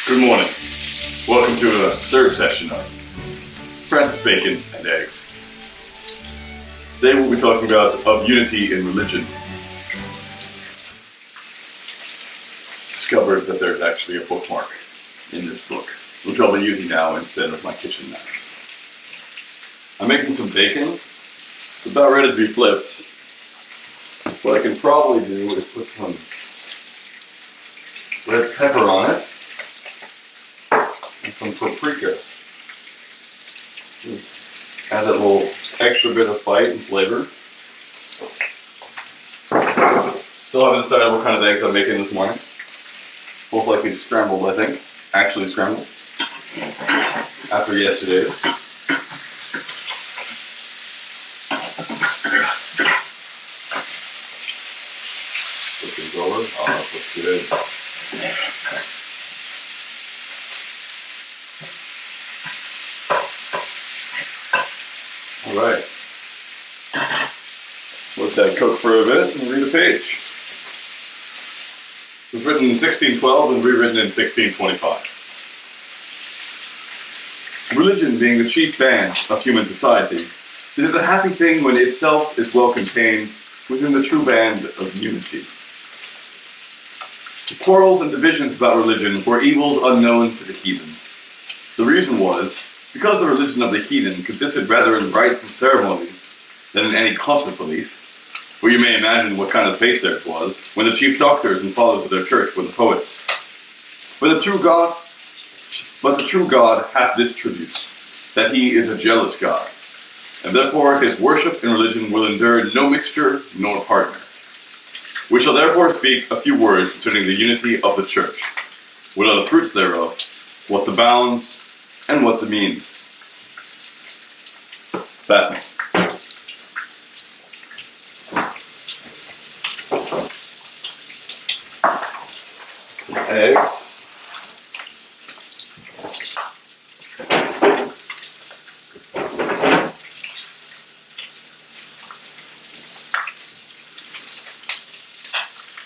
Good morning. Welcome to a third session of Francis Bacon and Eggs. Today we'll be talking about of unity in religion. Discovered that there's actually a bookmark in this book, which I'll be using now instead of my kitchen knife. I'm making some bacon. It's about ready to be flipped. What I can probably do is put some red pepper on it. And some paprika. Add that little extra bit of bite and flavor. Still haven't decided what kind of eggs I'm making this morning. Most likely scrambled, I think. Actually scrambled. After yesterday's. Flip these over. Oh, that looks good. Alright, let that cook for a bit and read a page. It was written in 1612 and rewritten in 1625. Religion being the chief band of human society, it is a happy thing when itself is well contained within the true band of unity. The quarrels and divisions about religion were evils unknown to the heathen. The reason was, because the religion of the heathen consisted rather in rites and ceremonies than in any constant belief, where you may imagine what kind of faith theirs was, when the chief doctors and fathers of their church were the poets. But the true God hath this tribute, that he is a jealous God, and therefore his worship and religion will endure no mixture nor partner. We shall therefore speak a few words concerning the unity of the church, what are the fruits thereof, what the bounds, and what the means. Fasten. Eggs.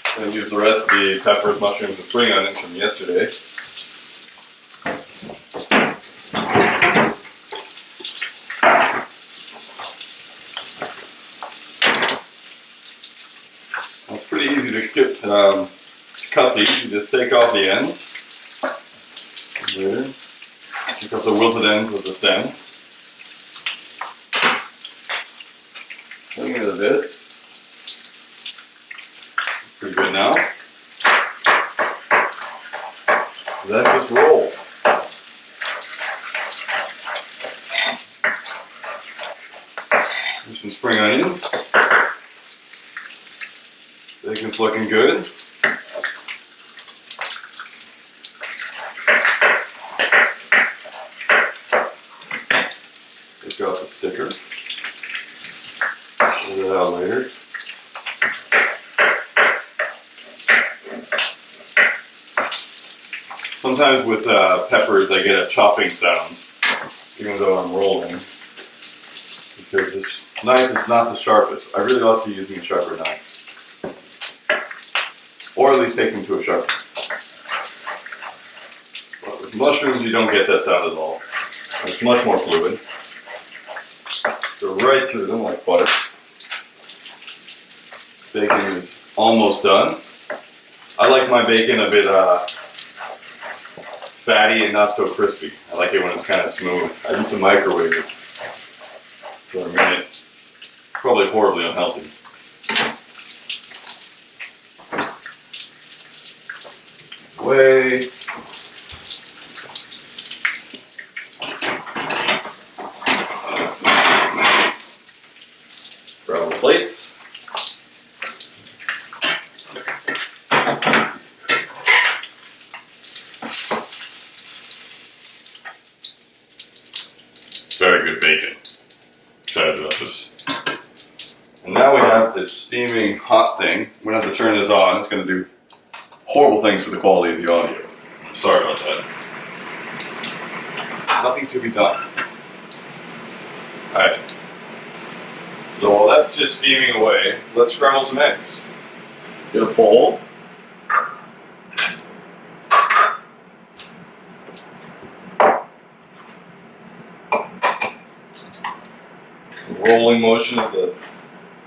I'm going to use the rest of the peppers, mushrooms, and spring onions from yesterday. To cut these, you just take off the ends. There. Take off the wilted ends of the stem. Clean it a bit. Pretty good now. Then just roll. There's some spring onions. Bacon's looking good. Take off the sticker. Pull it out later. Sometimes with peppers I get a chopping sound, even though I'm rolling, because this knife is not the sharpest. I really ought to be using a sharper knife. Or at least take them to a sharpener. But with mushrooms, you don't get that sound at all. It's much more fluid. Go right through them like butter. Bacon is almost done. I like my bacon a bit fatty and not so crispy. I like it when it's kind of smooth. I need to microwave it for a minute. Probably horribly unhealthy. Way. Grab the plates. Very good bacon. Excited about this. And now we have this steaming hot thing. We're going to have to turn this on. It's going to do horrible things to the quality of the audio. I'm sorry about that. Nothing to be done. Alright. So while that's just steaming away, let's scramble some eggs. Get a bowl. rolling motion of the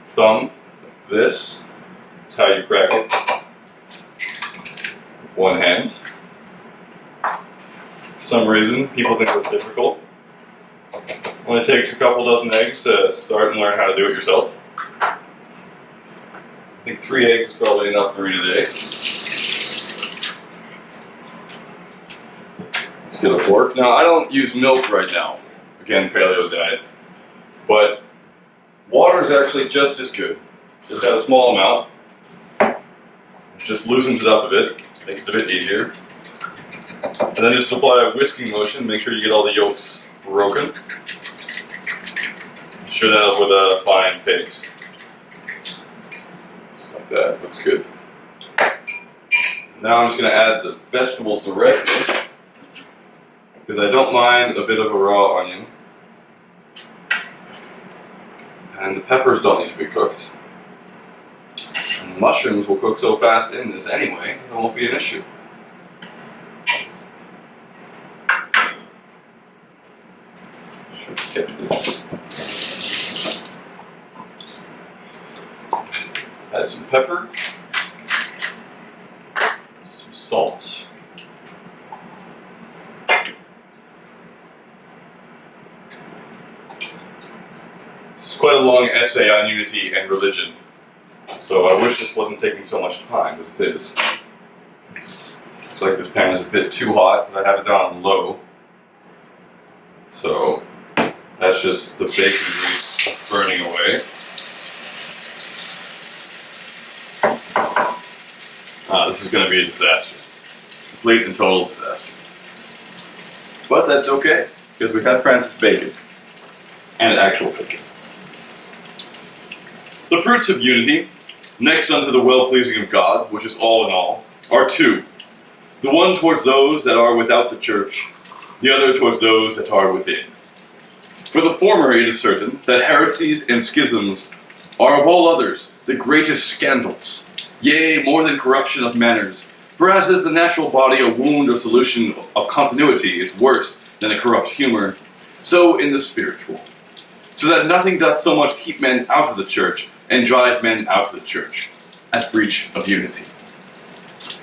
thumb, like this, is how you crack it with one hand. For some reason, people think that's difficult. It only takes a couple dozen eggs to start and learn how to do it yourself. I think 3 eggs is probably enough for me today. Let's get a fork. Now, I don't use milk right now. Again, paleo diet. But water is actually just as good. Just add a small amount. Just loosens it up a bit. Makes it a bit easier. And then just apply a whisking motion. Make sure you get all the yolks broken. Should end up with a fine paste. Just like that. Looks good. Now I'm just going to add the vegetables directly. Because I don't mind a bit of a raw onion. And the peppers don't need to be cooked. And the mushrooms will cook so fast in this anyway, it won't be an issue. Should get this. Add some pepper. Some salt. Quite a long essay on unity and religion, so I wish this wasn't taking so much time, but it is. Looks like this pan is a bit too hot, but I have it down on low. So that's just the bacon grease burning away. This is going to be a disaster. Complete and total disaster. But that's okay, because we have Francis Bacon. And actual bacon. The fruits of unity, next unto the well-pleasing of God, which is all in all, are 2. The one towards those that are without the church, the other towards those that are within. For the former it is certain that heresies and schisms are of all others the greatest scandals, yea, more than corruption of manners. For as is the natural body a wound or solution of continuity is worse than a corrupt humor, so in the spiritual. So that nothing doth so much keep men out of the church, and drive men out of the church, as breach of unity.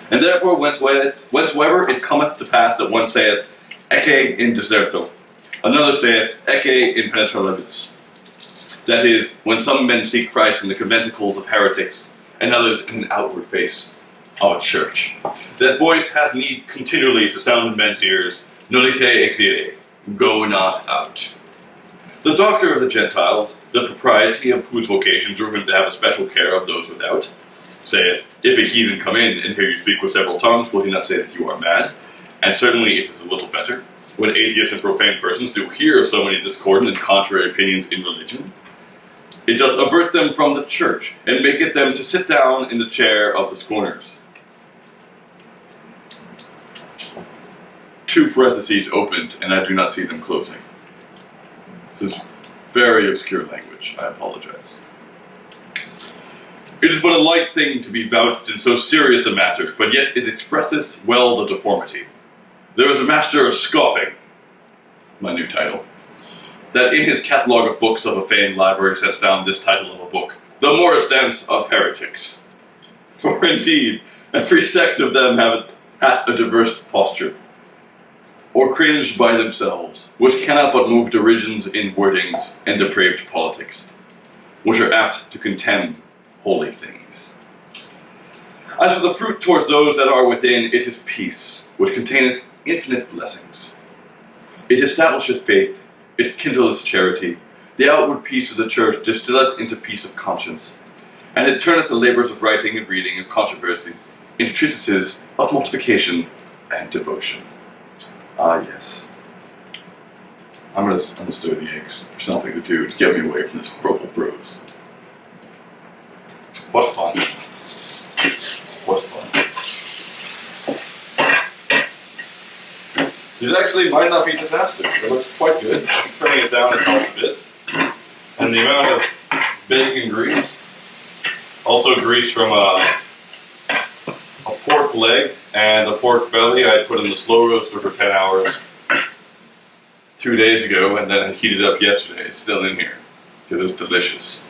And therefore, whencesoever it cometh to pass that one saith, Ecce in deserto, another saith, Ecce in penetralibus. That is, when some men seek Christ in the conventicles of heretics, and others in an outward face of a church. That voice hath need continually to sound in men's ears, Nolite exire, go not out. The doctor of the Gentiles, the propriety of whose vocation drew him to have a special care of those without, saith, if a heathen come in and hear you speak with several tongues, will he not say that you are mad? And certainly it is a little better, when atheists and profane persons do hear of so many discordant and contrary opinions in religion. It doth avert them from the church, and maketh them to sit down in the chair of the scorners. 2 parentheses opened, and I do not see them closing. This is very obscure language, I apologize. It is but a light thing to be vouched in so serious a matter, but yet it expresseth well the deformity. There is a master of scoffing, my new title, that in his catalogue of books of a famed library sets down this title of a book, The Morris Dance of Heretics. For indeed, every sect of them hath a diverse posture, or cringed by themselves, which cannot but move derisions in wordings and depraved politics, which are apt to contemn holy things. As for the fruit towards those that are within, it is peace, which containeth infinite blessings. It establisheth faith, it kindleth charity, the outward peace of the church distilleth into peace of conscience, and it turneth the labors of writing and reading and controversies into treatises of mortification and devotion. Ah, yes. I'm gonna stir the eggs for something to do to get me away from this horrible prose. What fun. What fun. These actually might not be disaster. It looks quite good. I'm turning it down a bit. And the amount of bacon grease, also grease from a pork leg and a pork belly I put in the slow roaster for 10 hours 2 days ago, and then heated up yesterday. It's still in here. It is delicious.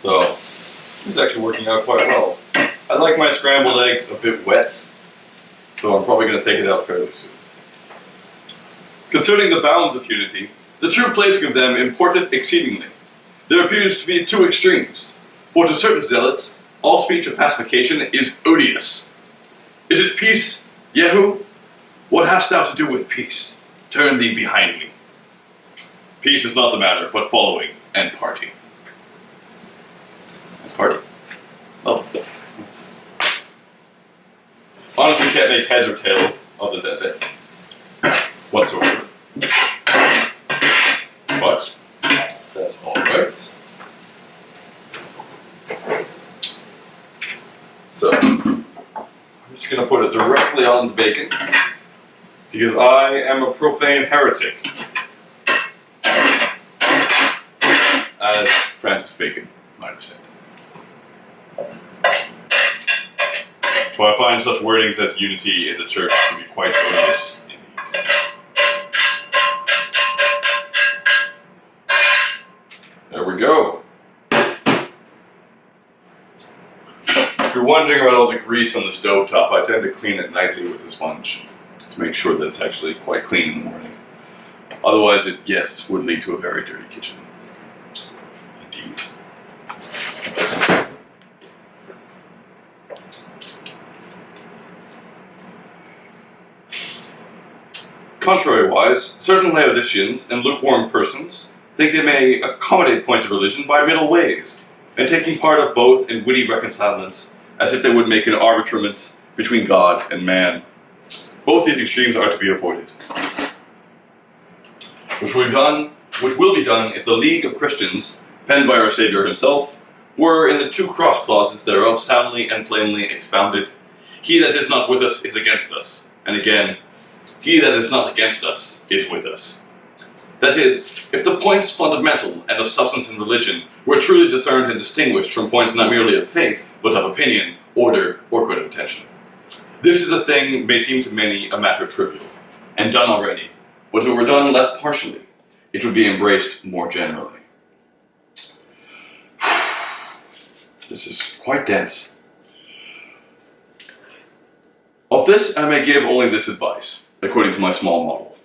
So, it's actually working out quite well. I like my scrambled eggs a bit wet, so I'm probably going to take it out fairly soon. Concerning the bounds of unity, the true placing of them importeth exceedingly. There appears to be two extremes. For to certain zealots, all speech of pacification is odious. Is it peace, Yehu? What hast thou to do with peace? Turn thee behind me. Peace is not the matter, but following and party. Party? Oh. Honestly, can't make heads or tail of this essay whatsoever. But that's all right. So I'm just going to put it directly on the bacon because I am a profane heretic, as Francis Bacon might have said. So I find such wordings as unity in the church to be quite odious indeed. There we go. If you're wondering about all the grease on the stovetop, I tend to clean it nightly with a sponge to make sure that it's actually quite clean in the morning. Otherwise, it, yes, would lead to a very dirty kitchen. Indeed. Contrariwise, certain Laodiceans and lukewarm persons think they may accommodate points of religion by middle ways, and taking part of both in witty reconcilements, as if they would make an arbitrament between God and man. Both these extremes are to be avoided. Which will be done if the League of Christians, penned by our Saviour himself, were in the two cross clauses thereof soundly and plainly expounded. He that is not with us is against us. And again, he that is not against us is with us. That is, if the points fundamental and of substance in religion were truly discerned and distinguished from points not merely of faith, but of opinion, order, or good intention. This is a thing may seem to many a matter trivial, and done already, but if it were done less partially, it would be embraced more generally. This is quite dense. Of this I may give only this advice, according to my small model.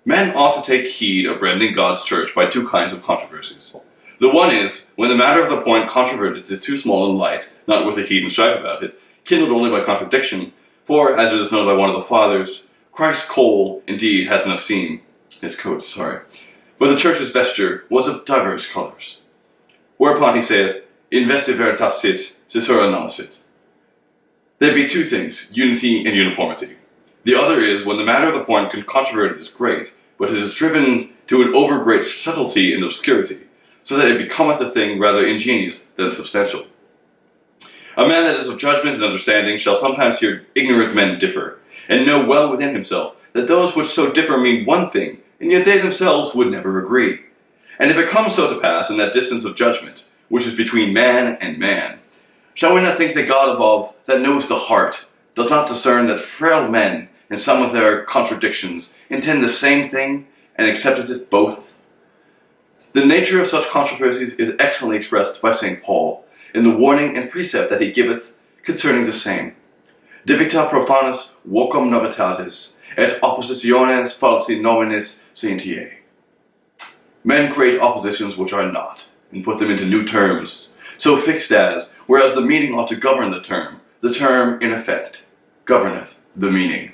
Men ought to take heed of rending God's church by two kinds of controversies. The one is, when the matter of the point controverted is too small and light, not worth a heed and strife about it, kindled only by contradiction, for, as it is known by one of the fathers, Christ's coal, indeed, has no seam, his coat, but the church's vesture was of divers colours. Whereupon he saith, In veste veritas sit, cicera non sit. There be two things, unity and uniformity. The other is, when the matter of the point controverted is great, but it is driven to an overgreat subtlety and obscurity, so that it becometh a thing rather ingenious than substantial. A man that is of judgment and understanding shall sometimes hear ignorant men differ, and know well within himself that those which so differ mean one thing, and yet they themselves would never agree. And if it comes so to pass in that distance of judgment, which is between man and man, shall we not think that God above, that knows the heart, does not discern that frail men, in some of their contradictions, intend the same thing, and accepteth it both? The nature of such controversies is excellently expressed by St. Paul, in the warning and precept that he giveth concerning the same. Divicta profanis vocum novitatis, et oppositiones falsi nominis scientiae. Men create oppositions which are not, and put them into new terms, so fixed as, whereas the meaning ought to govern the term, in effect, governeth the meaning.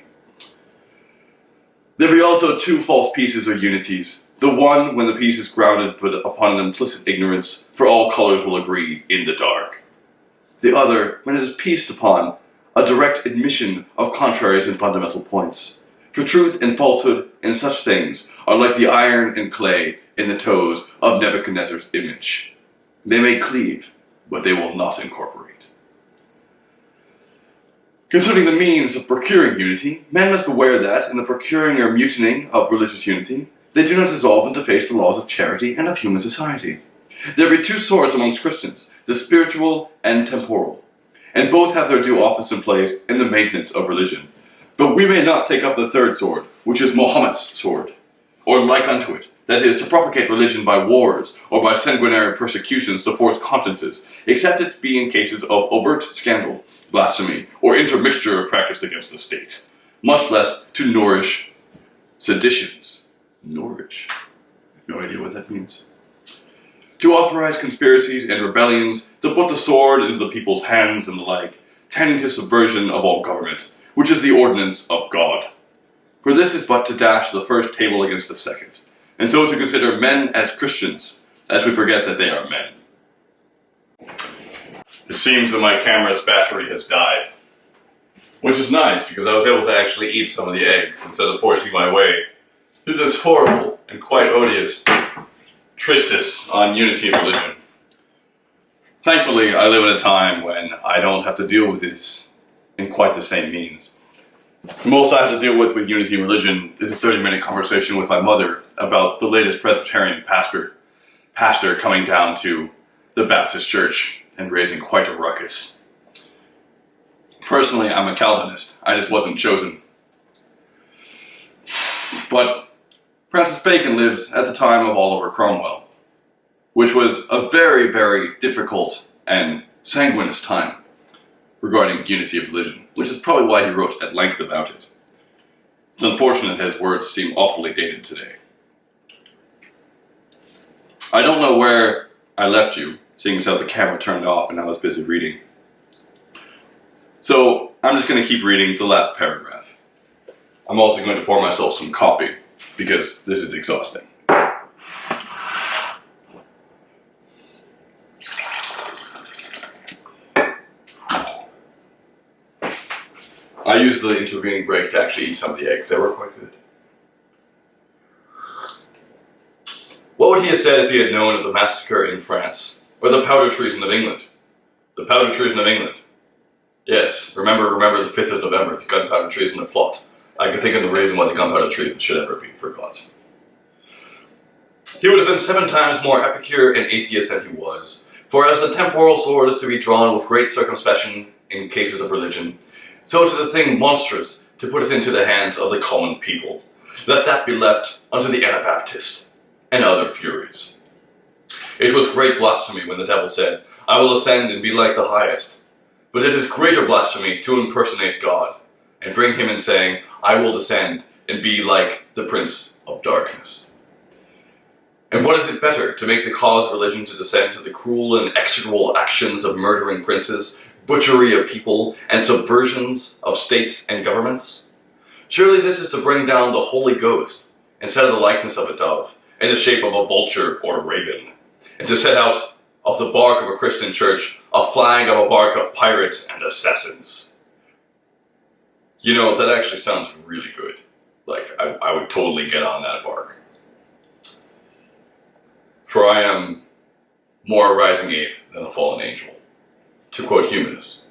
There be also two false pieces or unities. The one, when the piece is grounded but upon an implicit ignorance, for all colours will agree in the dark. The other, when it is pieced upon a direct admission of contraries in fundamental points. For truth and falsehood in such things are like the iron and clay in the toes of Nebuchadnezzar's image. They may cleave, but they will not incorporate. Concerning the means of procuring unity, men must beware that, in the procuring or mutinying of religious unity, they do not dissolve and deface the laws of charity and of human society. There be two sorts amongst Christians, the spiritual and temporal, and both have their due office and place in the maintenance of religion. But we may not take up the third sword, which is Mohammed's sword, or like unto it, that is, to propagate religion by wars or by sanguinary persecutions to force consciences, except it be in cases of overt scandal, blasphemy, or intermixture of practice against the state, much less to nourish seditions. Nourish? No idea what that means. To authorize conspiracies and rebellions, to put the sword into the people's hands and the like, tending to subversion of all government, which is the ordinance of God. For this is but to dash the first table against the second, and so to consider men as Christians, as we forget that they are men. It seems that my camera's battery has died, which is nice because I was able to actually eat some of the eggs instead of forcing my way through this horrible and quite odious treatise on unity of religion. Thankfully, I live in a time when I don't have to deal with this in quite the same means. The most I have to deal with unity in religion is a 30-minute conversation with my mother about the latest Presbyterian pastor coming down to the Baptist church and raising quite a ruckus. Personally, I'm a Calvinist. I just wasn't chosen. But Francis Bacon lives at the time of Oliver Cromwell, which was a very, very difficult and sanguineous time regarding unity of religion, which is probably why he wrote at length about it. It's unfortunate his words seem awfully dated today. I don't know where I left you, seeing as how the camera turned off and I was busy reading. So I'm just going to keep reading the last paragraph. I'm also going to pour myself some coffee, because this is exhausting. I used the intervening break to actually eat some of the eggs. They were quite good. What would he have said if he had known of the massacre in France, or the powder treason of England? The powder treason of England. Yes, remember the 5th of November, the gunpowder treason plot. I can think of the reason why the gunpowder treason should ever be forgotten. He would have been 7 times more epicure and atheist than he was, for as the temporal sword is to be drawn with great circumspection in cases of religion, so it is a thing monstrous to put it into the hands of the common people. Let that be left unto the Anabaptist and other furies. It was great blasphemy when the devil said, I will ascend and be like the highest. But it is greater blasphemy to impersonate God, and bring him in saying, I will descend and be like the prince of darkness. And what is it better, to make the cause of religion to descend to the cruel and execrable actions of murdering princes, butchery of people, and subversions of states and governments? Surely this is to bring down the Holy Ghost, instead of the likeness of a dove, in the shape of a vulture or a raven, and to set out of the bark of a Christian church a flag of a bark of pirates and assassins. You know, that actually sounds really good. Like, I would totally get on that bark. For I am more a rising ape than a fallen angel, to quote humanists.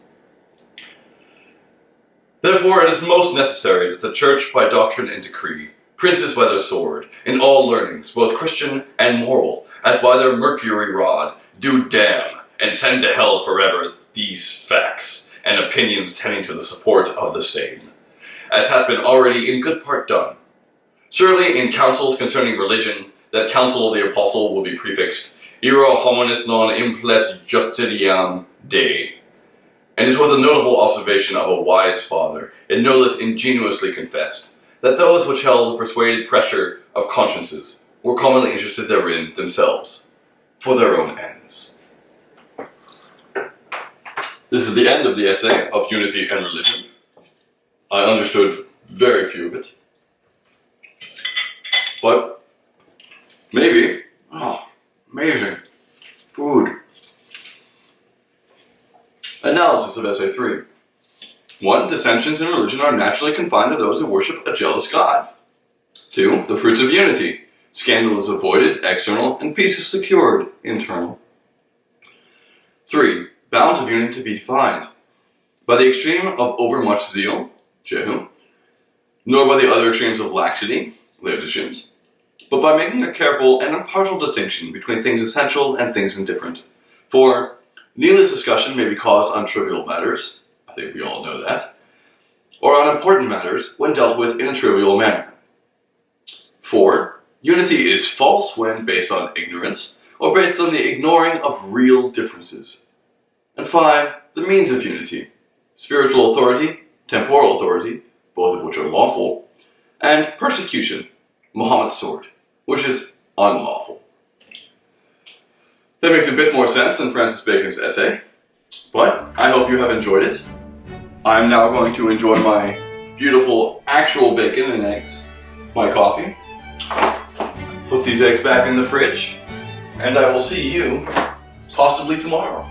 Therefore, it is most necessary that the Church, by doctrine and decree, princes by their sword, in all learnings, both Christian and moral, as by their mercury rod, do damn, and send to hell forever these facts, and opinions tending to the support of the same, as hath been already in good part done. Surely in councils concerning religion, that council of the apostle will be prefixed, Iro hominis non implet justitiam Dei. And it was a notable observation of a wise father, and no less ingenuously confessed, that those which held the persuaded pressure of consciences were commonly interested therein themselves, for their own ends. This is the end of the essay of Unity and Religion. I understood very few of it. But maybe, amazing, food. Analysis of Essay 3. 1. Dissensions in religion are naturally confined to those who worship a jealous God. 2. The fruits of unity. Scandal is avoided, external, and peace is secured, internal. 3. Bounds of unity to be defined. By the extreme of overmuch zeal, Jehu, nor by the other extremes of laxity, Laodiceans, but by making a careful and impartial distinction between things essential and things indifferent. For needless discussion may be caused on trivial matters, I think we all know that, or on important matters when dealt with in a trivial manner. 4. Unity is false when based on ignorance, or based on the ignoring of real differences. And 5. The means of unity: spiritual authority, temporal authority, both of which are lawful, and persecution, Muhammad's sword, which is unlawful. That makes a bit more sense than Francis Bacon's essay, but I hope you have enjoyed it. I'm now going to enjoy my beautiful actual bacon and eggs, my coffee, put these eggs back in the fridge, and I will see you possibly tomorrow.